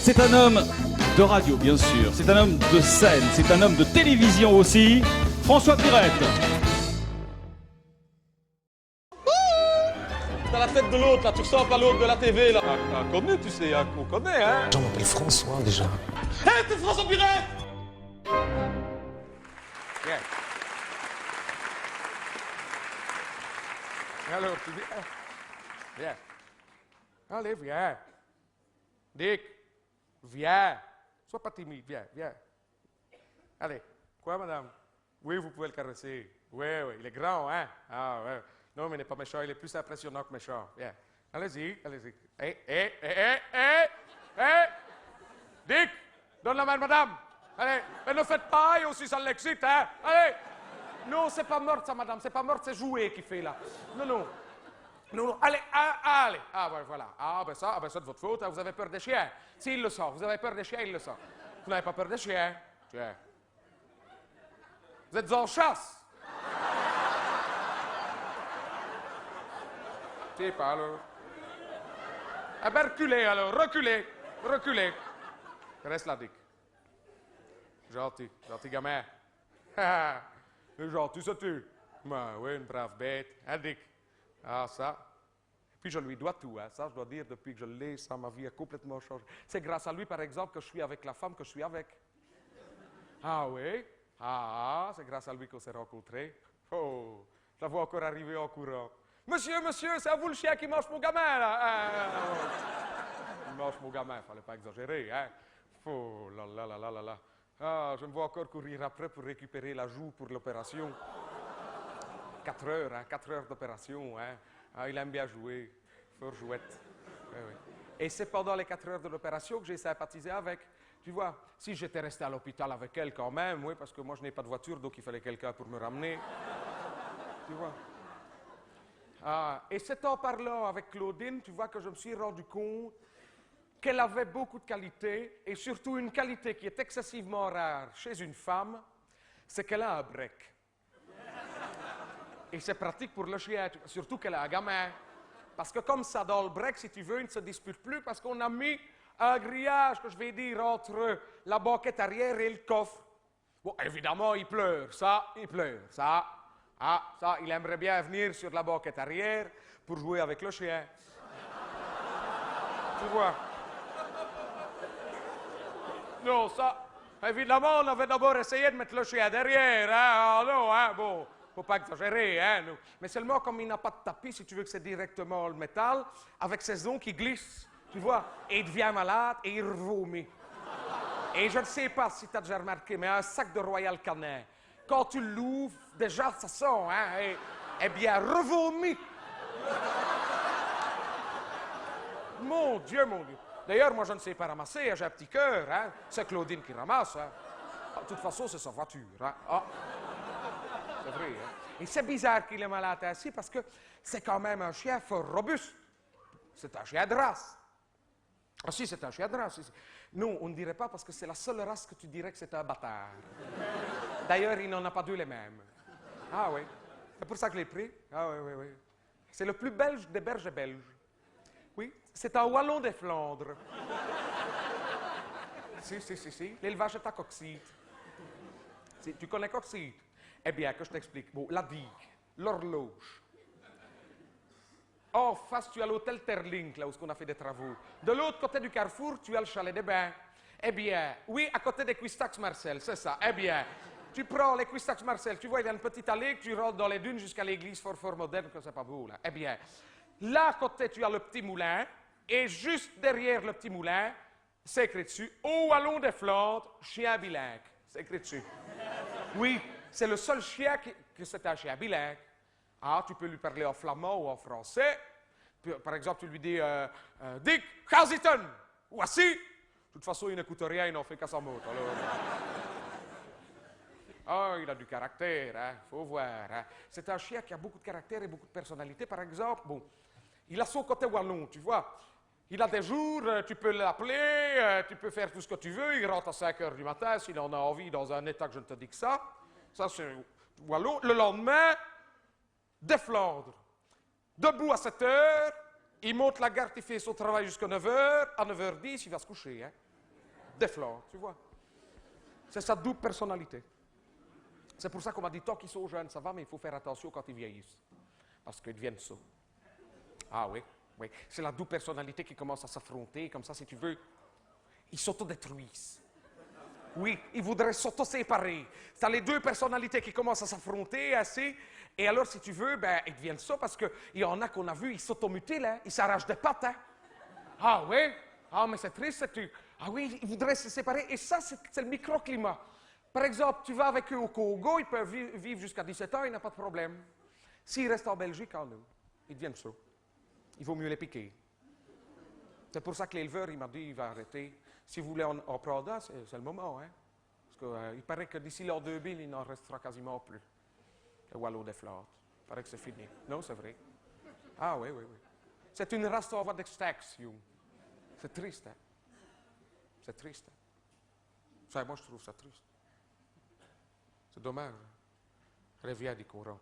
C'est un homme de radio, bien sûr. C'est un homme de scène. C'est un homme de télévision aussi. François Pirette. T'as la tête de l'autre, là. Tu ressembles à l'autre de la TV, là. Un connu, tu sais, on connaît, hein. Je m'appelle François, déjà. Hé, t'es François Pirette! Viens. Alors, tu viens. Viens. Allez, viens. Dick, viens. Sois pas timide, viens, viens. Allez. Quoi, madame? Oui, vous pouvez le caresser. Oui, oui, il est grand, hein? Ah, ouais. Non, mais il n'est pas méchant, il est plus impressionnant que méchant. Viens. Allez-y, allez-y. Dick, donne la main, madame. Allez, mais ne faites pas, et aussi ça l'excite, hein? Allez! Non, c'est pas morte, ça, madame, c'est pas morte, c'est joué qui fait, là. Non, non. Non, non, allez, allez. Ah, ben voilà. Ah, ben ça, c'est de votre faute, hein. Vous avez peur des chiens. S'il le sent, vous avez peur des chiens, il le sent. Vous n'avez pas peur des chiens? Tiens. Vous êtes en chasse? Je sais pas, alors. Ah ben, reculez, alors, reculez, reculez. Reste là, Dick. Gentil, gentil gamin. Gentil, ça tu. Ben oui, une brave bête. Hein, Dick? Ah, ça. Puis je lui dois tout, hein. Ça, je dois dire, depuis que je l'ai, ça, ma vie a complètement changé. C'est grâce à lui, par exemple, que je suis avec la femme que je suis avec. Ah oui? Ah, c'est grâce à lui qu'on s'est rencontrés. Oh, je la vois encore arriver en courant. Monsieur, c'est à vous le chien qui mange mon gamin, là. Il mange mon gamin, fallait pas exagérer, hein. Oh là là là là là là. Ah, je me vois encore courir après pour récupérer la joue pour l'opération. 4 heures, hein, 4 heures d'opération, hein. Ah, il aime bien jouer, fort jouette. Oui, oui. Et c'est pendant les 4 heures de l'opération que j'ai sympathisé avec. Tu vois, si j'étais resté à l'hôpital avec elle quand même, oui, parce que moi je n'ai pas de voiture, donc il fallait quelqu'un pour me ramener. Tu vois. Ah, et c'est en parlant avec Claudine, tu vois, que je me suis rendu compte qu'elle avait beaucoup de qualités, et surtout une qualité qui est excessivement rare chez une femme, c'est qu'elle a un break. Et c'est pratique pour le chien, surtout qu'elle a un gamin. Parce que comme ça, dans le break, si tu veux, ils ne se disputent plus parce qu'on a mis un grillage, que je vais dire, entre la banquette arrière et le coffre. Bon, évidemment, il pleure, ça, il pleure, ça. Ah, ça, il aimerait bien venir sur la banquette arrière pour jouer avec le chien. Tu vois? Non, ça, évidemment, on avait d'abord essayé de mettre le chien derrière, hein? Ah non, hein, bon, faut pas exagérer, hein? Non. Mais seulement comme il n'a pas de tapis, si tu veux que c'est directement le métal, avec ses os qui glissent, tu vois? Et il devient malade et il vomit. Et je ne sais pas si tu as déjà remarqué, mais un sac de Royal Canin, quand tu l'ouvres, déjà ça sent, hein? Et bien, revomi. Mon Dieu, mon Dieu. D'ailleurs, moi, je ne sais pas ramasser, hein, j'ai un petit cœur, hein. C'est Claudine qui ramasse, hein. De toute façon, c'est sa voiture, hein. Ah. C'est vrai, hein. Et c'est bizarre qu'il est malade ainsi, parce que c'est quand même un chien fort robuste. C'est un chien de race. Ah si, c'est un chien de race. Non, on ne dirait pas, parce que c'est la seule race que tu dirais que c'est un bâtard. D'ailleurs, il n'en a pas deux les mêmes. Ah oui. C'est pour ça que je l'ai pris. Ah oui, oui, oui. C'est le plus belge des bergers belges. Oui, c'est un wallon des Flandres. Si. L'élevage est à Coxide. Tu connais Coxide? Eh bien, que je t'explique. Bon, la digue, l'horloge. En face, tu as l'hôtel Terlink, là où on a fait des travaux. De l'autre côté du carrefour, tu as le chalet des bains. Eh bien, oui, à côté des Cuistax Marcel, c'est ça. Eh bien, tu prends les Cuistax Marcel, tu vois, il y a une petite allée, tu rentres dans les dunes jusqu'à l'église fort moderne, que c'est pas beau, là. Eh bien, là, à côté, tu as le petit moulin, et juste derrière le petit moulin, c'est écrit dessus, au wallon des Flandres, chien bilingue. C'est écrit dessus. Oui, c'est le seul chien que c'est un chien bilingue. Ah, tu peux lui parler en flamand ou en français. Par exemple, tu lui dis Dick, Hazitten, voici. De toute façon, il n'écoute rien, il n'en fait qu'à sa moto. Ah, il a du caractère, hein, faut voir. Hein. C'est un chien qui a beaucoup de caractère et beaucoup de personnalité. Par exemple, bon, il a son côté wallon, tu vois. Il a des jours, tu peux l'appeler, tu peux faire tout ce que tu veux. Il rentre à 5 heures du matin s'il en a envie, dans un état que je ne te dis que ça. Ça, c'est wallon. Le lendemain, des Flandres. Debout à 7 heures, il monte la garde, il fait son travail jusqu'à 9 heures. À 9h10, il va se coucher. Hein. des fleurs, tu vois. C'est sa double personnalité. C'est pour ça qu'on m'a dit, tant qu'ils sont jeunes, ça va, mais il faut faire attention quand ils vieillissent. Parce qu'ils deviennent sots. Ah oui, oui. C'est la double personnalité qui commence à s'affronter, comme ça, si tu veux, ils s'autodétruisent. Oui, ils voudraient s'auto-séparer. C'est les deux personnalités qui commencent à s'affronter assez. Et alors, si tu veux, ben, ils deviennent ça parce qu'il y en a qu'on a vu, ils s'automutilent, hein? Ils s'arrachent des pattes. Hein? Ah oui? Ah, mais c'est triste, c'est tu. Ah oui, ils voudraient se séparer. Et ça, c'est le microclimat. Par exemple, tu vas avec eux au Congo, ils peuvent vivre jusqu'à 17 ans, il n'y a pas de problème. S'ils restent en Belgique, en nous, ils deviennent ça. Il vaut mieux les piquer. C'est pour ça que l'éleveur, il m'a dit, il va arrêter. Si vous voulez en prendre un, c'est le moment. Hein? Parce qu'il paraît que d'ici l'an 2000, il n'en restera quasiment plus. Le Wallo des Flandres. Il paraît que c'est fini. Non, c'est vrai. Ah oui, oui, oui. C'est une race en voie d'extinction. C'est triste, hein? C'est triste. Hein? Ça, moi, je trouve ça triste. C'est dommage. Hein? Elle vient du courant.